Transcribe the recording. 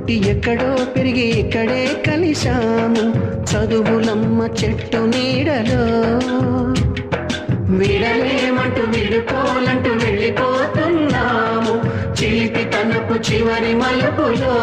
పుట్టి ఎక్కడో పెరిగి ఇక్కడే కలిశాము చదువులమ్మ చెట్టు నీడలో విడలేమంటూ విడుకోలంటూ వెళ్ళిపోతున్నాము చిలిపి తనపు చివరి మలుపులో